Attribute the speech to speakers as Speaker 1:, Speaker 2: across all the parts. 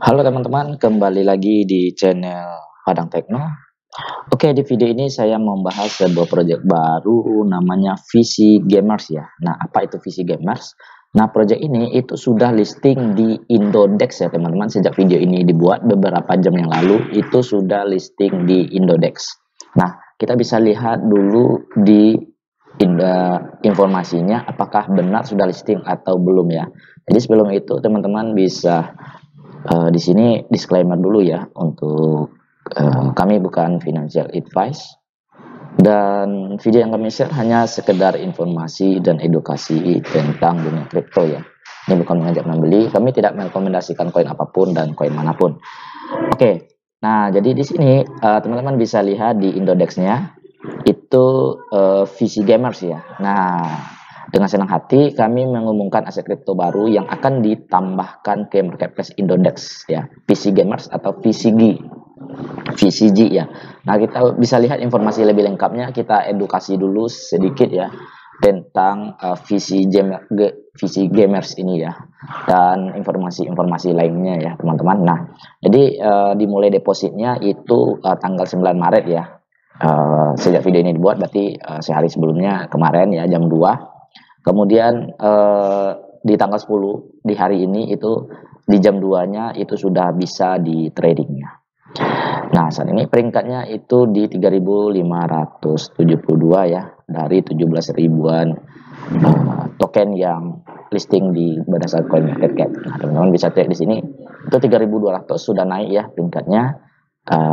Speaker 1: Halo teman-teman, kembali lagi di channel Padang Tekno. Oke, di video ini saya membahas sebuah proyek baru namanya VC Gamers ya. Nah, apa itu VC Gamers? Nah, proyek ini itu sudah listing di Indodex ya teman-teman. Sejak video ini dibuat beberapa jam yang lalu, itu sudah listing di Indodex. Nah, kita bisa lihat dulu di informasinya apakah benar sudah listing atau belum ya. Jadi sebelum itu teman-teman bisa di sini disclaimer dulu ya untuk kami bukan financial advice dan video yang kami share hanya sekedar informasi dan edukasi tentang dunia kripto ya. Ini bukan mengajak membeli, kami tidak merekomendasikan koin apapun dan koin manapun. Oke, nah jadi di sini teman-teman bisa lihat di indodexnya itu VC Gamers ya. Nah, dengan senang hati kami mengumumkan aset kripto baru yang akan ditambahkan ke marketplace Indodex ya, VC Gamers atau VCG. VCG ya. Nah, kita bisa lihat informasi lebih lengkapnya, kita edukasi dulu sedikit ya tentang VC Gamers ini ya, dan informasi-informasi lainnya ya teman-teman. Nah, jadi dimulai depositnya itu tanggal 9 Maret ya. Sejak video ini dibuat berarti sehari sebelumnya kemarin ya jam 2. Kemudian di tanggal 10 di hari ini itu di jam 2-nya itu sudah bisa di tradingnya. Nah, saat ini peringkatnya itu di 3.572 ya, dari 17 ribuan token yang listing di berdasarkan coin market cap. Nah, teman-teman bisa cek di sini itu 3.200 sudah naik ya peringkatnya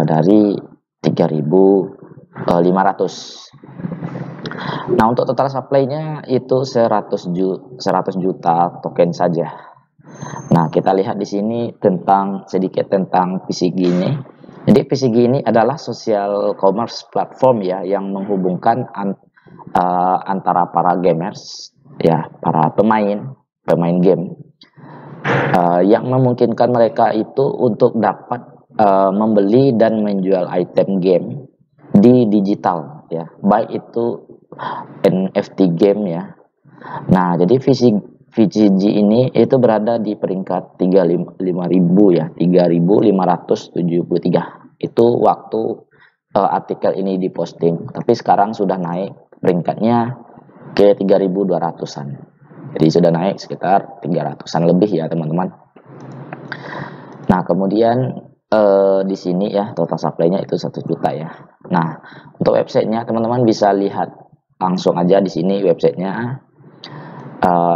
Speaker 1: dari 3.500. Nah, untuk total supply-nya itu 100 juta token saja. Nah, kita lihat di sini sedikit tentang PCG ini. Jadi PCG ini adalah social commerce platform ya yang menghubungkan antara para gamers ya, para pemain game yang memungkinkan mereka itu untuk dapat membeli dan menjual item game di digital ya, baik itu NFT game ya. Nah, jadi VCG ini itu berada di peringkat 35.000 ya, 3.573. Itu waktu artikel ini diposting. Tapi sekarang sudah naik peringkatnya ke 3.200-an. Jadi sudah naik sekitar 300-an lebih ya, teman-teman. Nah, kemudian di sini ya total supply-nya itu 1 juta ya. Nah, untuk websitenya teman-teman bisa lihat langsung aja di sini websitenya.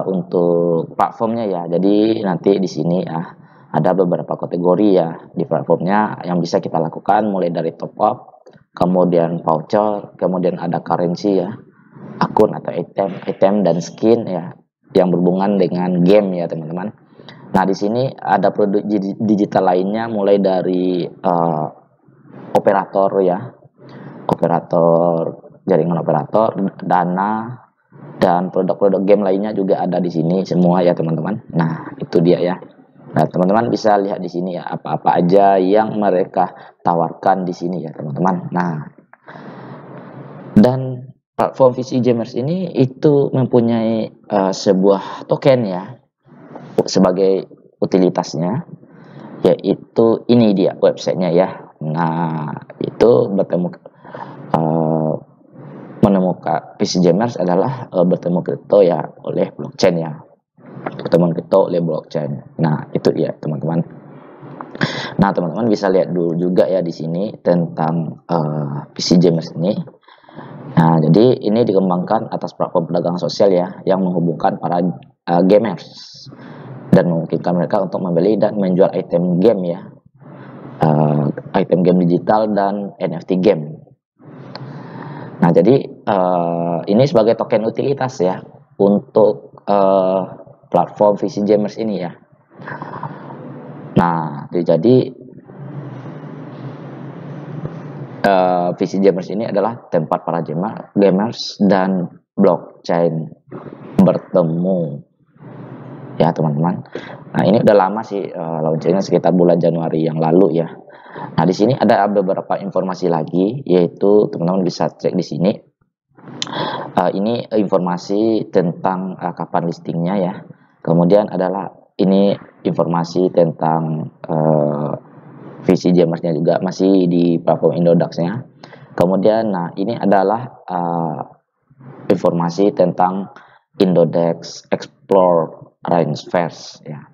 Speaker 1: Untuk platformnya ya, jadi nanti di sini ya ada beberapa kategori ya di platformnya yang bisa kita lakukan, mulai dari top up, kemudian voucher, kemudian ada currency ya, akun atau item dan skin ya yang berhubungan dengan game ya teman-teman. Nah, di sini ada produk digital lainnya, mulai dari operator ya, jaringan operator, Dana, dan produk-produk game lainnya juga ada di sini semua ya teman-teman. Nah, itu dia ya. Nah, teman-teman bisa lihat di sini ya apa-apa aja yang mereka tawarkan di sini ya teman-teman. Nah, dan platform VC Gamers ini itu mempunyai sebuah token ya sebagai utilitasnya, yaitu ini dia websitenya ya. Nah, itu menemukan VC Gamers adalah bertemu kripto ya oleh blockchain ya, pertemuan kripto oleh blockchain. Nah, itu ya teman-teman. Nah, teman-teman bisa lihat dulu juga ya di sini tentang VC Gamers ini. Nah, jadi ini dikembangkan atas platform perdagangan sosial ya yang menghubungkan para gamers dan memungkinkan mereka untuk membeli dan menjual item game ya, item game digital dan NFT game. Nah, jadi ini sebagai token utilitas ya untuk platform VC Gamers ini ya. Nah, jadi VC Gamers ini adalah tempat para gamers dan blockchain bertemu ya teman-teman. Nah, ini udah lama sih launchingnya sekitar bulan Januari yang lalu ya. Nah, di sini ada beberapa informasi lagi, yaitu teman-teman bisa cek di sini. Ini informasi tentang kapan listingnya ya. Kemudian adalah ini informasi tentang visi Jamersnya juga masih di platform Indodax-nya. Kemudian, nah ini adalah informasi tentang Indodax Explore Rainverse ya.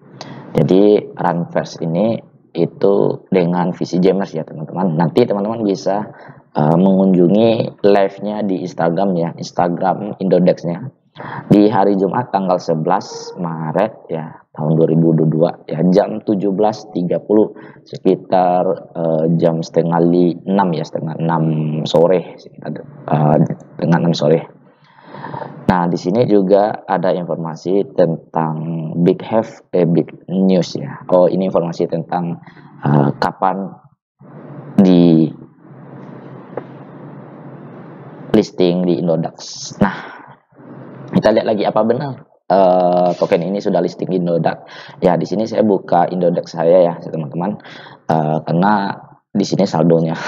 Speaker 1: Jadi Rainverse ini itu dengan visi Jamers ya teman-teman. Nanti teman-teman bisa mengunjungi live-nya di Instagram ya, Instagram Indodax-nya di hari Jumat tanggal 11 Maret ya tahun 2022 ya jam 17.30 sekitar jam setengah 6 ya, setengah 6 sore sekitar setengah 6 sore. Nah, di sini juga ada informasi tentang big news ya. Oh, ini informasi tentang kapan di listing di Indodax. Nah, kita lihat lagi apa benar token ini sudah listing di Indodax. Ya, di sini saya buka Indodax saya ya, teman-teman. Karena di sini saldonya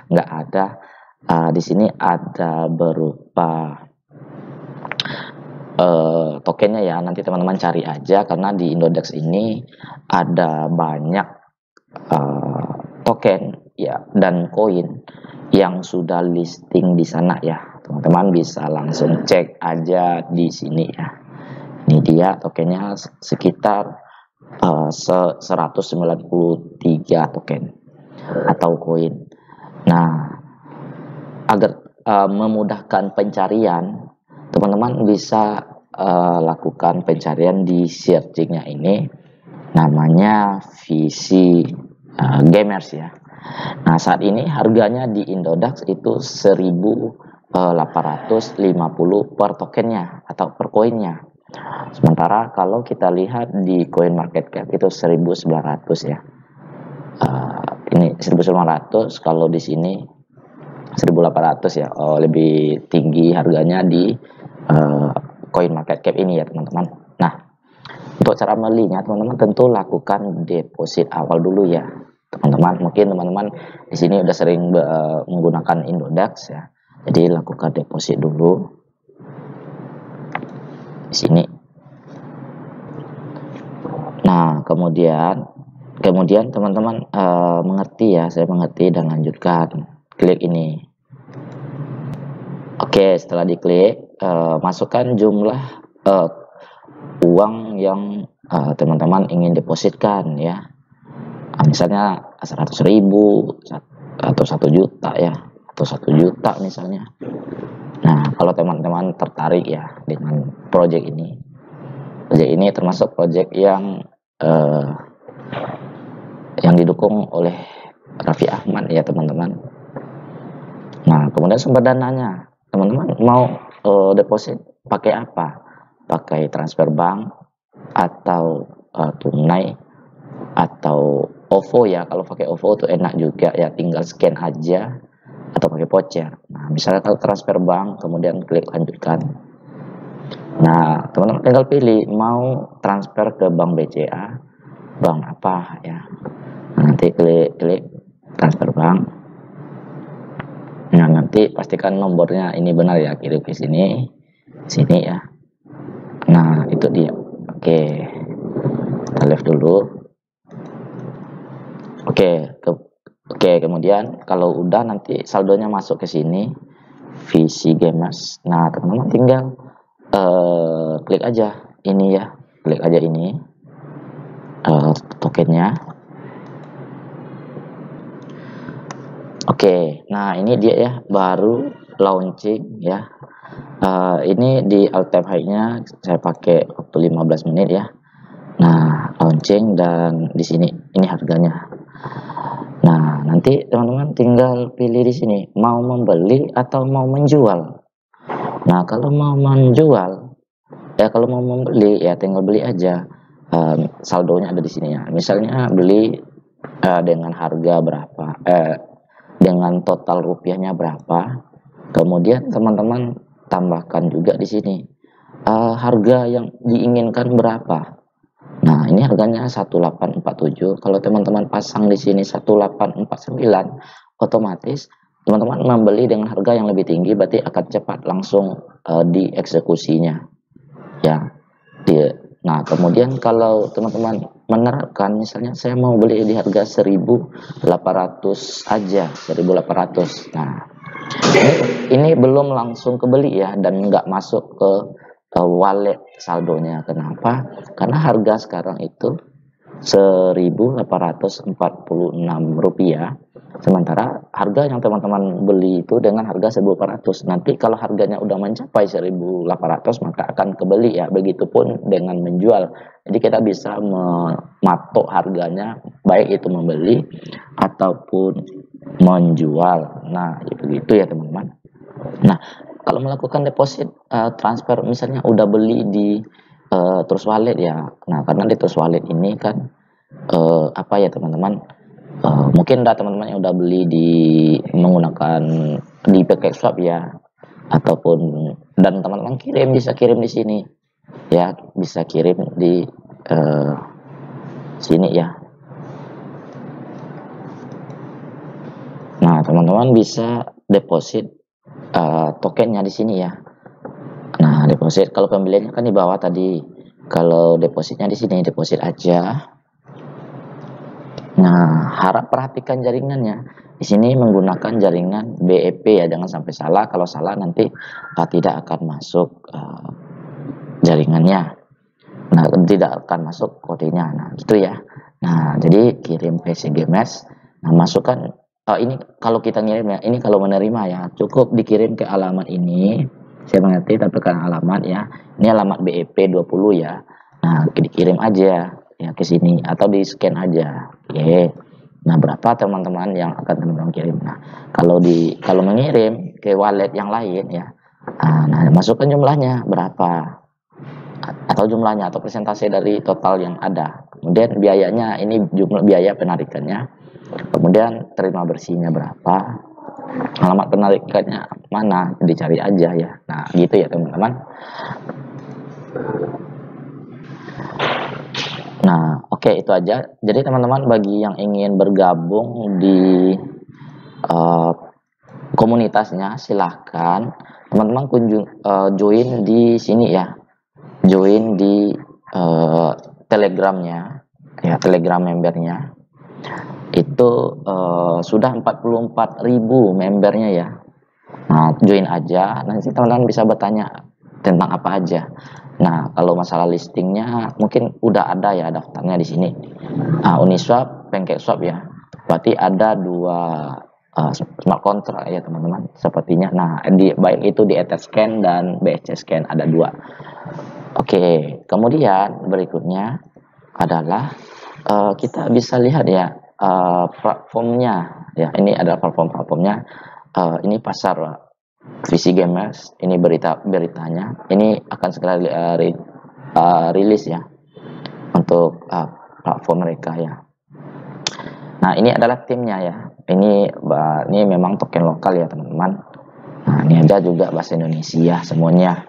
Speaker 1: nggak ada. Di sini ada berupa tokennya ya, nanti teman-teman cari aja karena di Indodax ini ada banyak token ya dan koin yang sudah listing di sana ya. Teman-teman bisa langsung cek aja di sini ya. Ini dia tokennya sekitar 193 token atau koin. Nah, agar memudahkan pencarian, teman-teman bisa lakukan pencarian di searchingnya ini, namanya visi Gamers ya. Nah, saat ini harganya di Indodax itu 1.850 per tokennya atau per koinnya. Sementara kalau kita lihat di Coin Market Cap itu 1.900 ya. Ini 1.900, kalau di sini 1.800 ya. Lebih tinggi harganya di Coin Market Cap ini ya teman-teman. Nah, untuk cara belinya teman-teman tentu lakukan deposit awal dulu ya teman-teman. Mungkin teman-teman di sini udah sering menggunakan Indodax ya, jadi lakukan deposit dulu di sini. Nah, kemudian teman-teman mengerti ya, saya mengerti dan lanjutkan. Klik ini. Oke, setelah diklik masukkan jumlah uang yang teman-teman ingin depositkan ya. Misalnya 100.000 atau 1 juta ya, atau 1 juta misalnya. Nah, kalau teman-teman tertarik ya dengan project ini termasuk project yang didukung oleh Raffi Ahmad ya teman-teman. Nah, kemudian sumber dananya, teman-teman mau deposit pakai apa? Pakai transfer bank atau tunai atau OVO ya. Kalau pakai OVO tuh enak juga ya, tinggal scan aja atau pakai voucher. Nah, misalnya kalau transfer bank, kemudian klik lanjutkan. Nah, teman-teman tinggal pilih mau transfer ke bank BCA, bank apa ya. Nah, nanti klik transfer bank. Nah, nanti pastikan nomornya ini benar ya, kirim ke sini ya. Nah, itu dia. Oke, kita live dulu. Oke, kemudian kalau udah nanti saldonya masuk ke sini, visi Gamers. Nah, teman-teman tinggal klik aja ini ya, klik aja ini tokennya. Oke, nah ini dia ya, baru launching ya. Ini di all time high-nya saya pakai waktu 15 menit ya. Nah, launching dan di sini ini harganya. Nah, nanti teman-teman tinggal pilih di sini mau membeli atau mau menjual. Nah, kalau mau menjual ya, kalau mau membeli ya tinggal beli aja. Saldonya ada di sini ya. Misalnya beli dengan harga berapa, dengan total rupiahnya berapa. Kemudian teman-teman tambahkan juga di sini harga yang diinginkan berapa. Nah, ini harganya 1847. Kalau teman-teman pasang di sini 1849, otomatis teman-teman membeli dengan harga yang lebih tinggi, berarti akan cepat langsung dieksekusinya. Ya. Nah, kemudian kalau teman-teman menerapkan, misalnya saya mau beli di harga 1.800 aja, 1.800. Nah, ini belum langsung kebeli ya, dan nggak masuk ke wallet saldonya. Kenapa? Karena harga sekarang itu Rp1.846. Sementara harga yang teman-teman beli itu dengan harga 1.800. Nanti kalau harganya udah mencapai 1.800 maka akan kebeli ya. Begitupun dengan menjual. Jadi kita bisa mematok harganya baik itu membeli ataupun menjual. Nah, itu ya teman-teman. Nah, kalau melakukan deposit transfer misalnya udah beli di Trust Wallet ya. Nah, karena di Trust Wallet ini kan apa ya teman-teman, mungkin udah teman-teman yang udah beli di menggunakan di PancakeSwap ya, ataupun dan teman-teman bisa kirim di sini ya, bisa kirim di sini ya. Nah, teman-teman bisa deposit tokennya di sini ya. Nah, deposit kalau pembeliannya kan di bawah tadi. Kalau depositnya di sini, deposit aja. Nah, harap perhatikan jaringannya. Di sini menggunakan jaringan BEP ya, jangan sampai salah. Kalau salah nanti tidak akan masuk jaringannya. Nah, tidak akan masuk kodenya. Nah, gitu ya. Nah, jadi kirim PCGMS. Nah, masukkan ini kalau kita ngirim ya, ini kalau menerima ya, cukup dikirim ke alamat ini. Saya mengerti, tapi kan alamat ya. Ini alamat BEP 20 ya. Nah, dikirim aja ya ke sini atau di scan aja. Oke. Nah, berapa teman-teman yang akan teman-teman kirim? Nah, kalau mengirim ke wallet yang lain ya. Nah, masukkan jumlahnya berapa atau jumlahnya atau persentase dari total yang ada. Kemudian biayanya, ini jumlah biaya penarikannya. Kemudian terima bersihnya berapa? Alamat penarikannya mana? Dicari aja ya. Nah, gitu ya teman-teman. Nah, oke, itu aja. Jadi teman-teman bagi yang ingin bergabung di komunitasnya, silahkan teman-teman join di sini ya. Join di Telegramnya ya, Telegram membernya. Itu sudah 44.000 membernya ya. Nah, join aja. Nanti teman-teman bisa bertanya tentang apa aja. Nah, kalau masalah listingnya mungkin udah ada ya daftarnya di sini. Uniswap, PancakeSwap ya. Berarti ada dua smart contract ya teman-teman. Sepertinya. Nah, baik itu di Etherscan dan BSC-Scan ada dua. Oke, kemudian berikutnya adalah kita bisa lihat ya platformnya ya. Ini adalah platformnya. Ini pasar PCGMS, ini beritanya, ini akan segera rilis ya untuk platform mereka ya. Nah, ini adalah timnya ya. Ini memang token lokal ya teman-teman. Nah, ini ada juga bahasa Indonesia semuanya.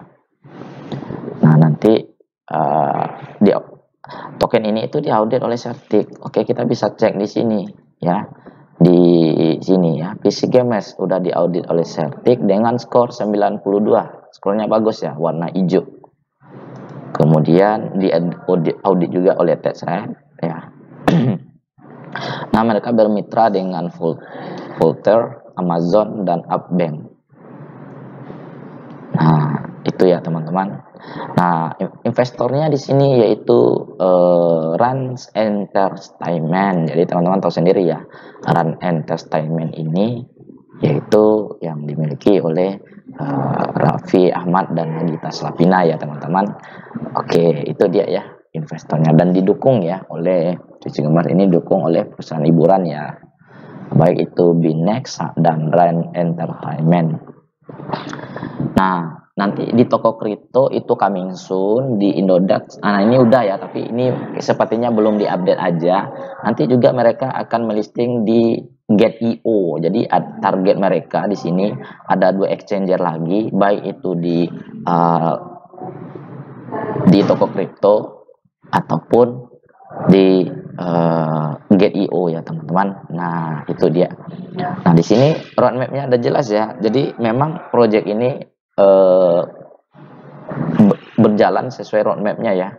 Speaker 1: Nah, nanti di token ini itu diaudit oleh Certik. Oke, kita bisa cek di sini ya. Di sini ya, PCGMS udah diaudit oleh Certik dengan skor 92. Skornya bagus ya, warna hijau. Kemudian diaudit juga oleh Tetrate ya. Nah, mereka bermitra dengan Volter, Amazon, dan Upbank. Nah, itu ya teman-teman. Nah, investornya di sini yaitu Rans Entertainment. Jadi teman-teman tahu sendiri ya, Rans Entertainment ini yaitu yang dimiliki oleh Raffi Ahmad dan Nagita Slavina ya teman-teman. Oke, itu dia ya investornya, dan didukung ya oleh PCGMS ini, didukung oleh perusahaan hiburan ya, baik itu Binex dan Rans Entertainment. Nah, nanti di toko kripto itu coming soon di Indodax. Nah, ini udah ya, tapi ini sepertinya belum diupdate aja. Nanti juga mereka akan melisting di Get.io. Jadi target mereka di sini ada 2 exchanger lagi, baik itu di toko kripto ataupun di Get.io ya teman-teman. Nah, itu dia. Nah, di sini roadmapnya ada jelas ya. Jadi memang project ini berjalan sesuai roadmapnya ya.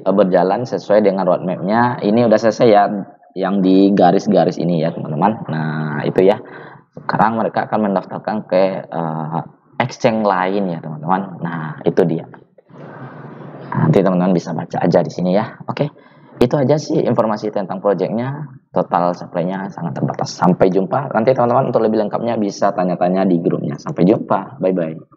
Speaker 1: berjalan sesuai dengan roadmapnya. Ini udah selesai ya, yang di garis-garis ini ya teman-teman. Nah itu ya, sekarang mereka akan mendaftarkan ke exchange lain ya teman-teman. Nah itu dia. Nanti teman-teman bisa baca aja di sini ya. Oke, itu aja sih informasi tentang projectnya. Total supply-nya sangat terbatas. Sampai jumpa. Nanti teman-teman untuk lebih lengkapnya bisa tanya-tanya di grupnya. Sampai jumpa. Bye-bye.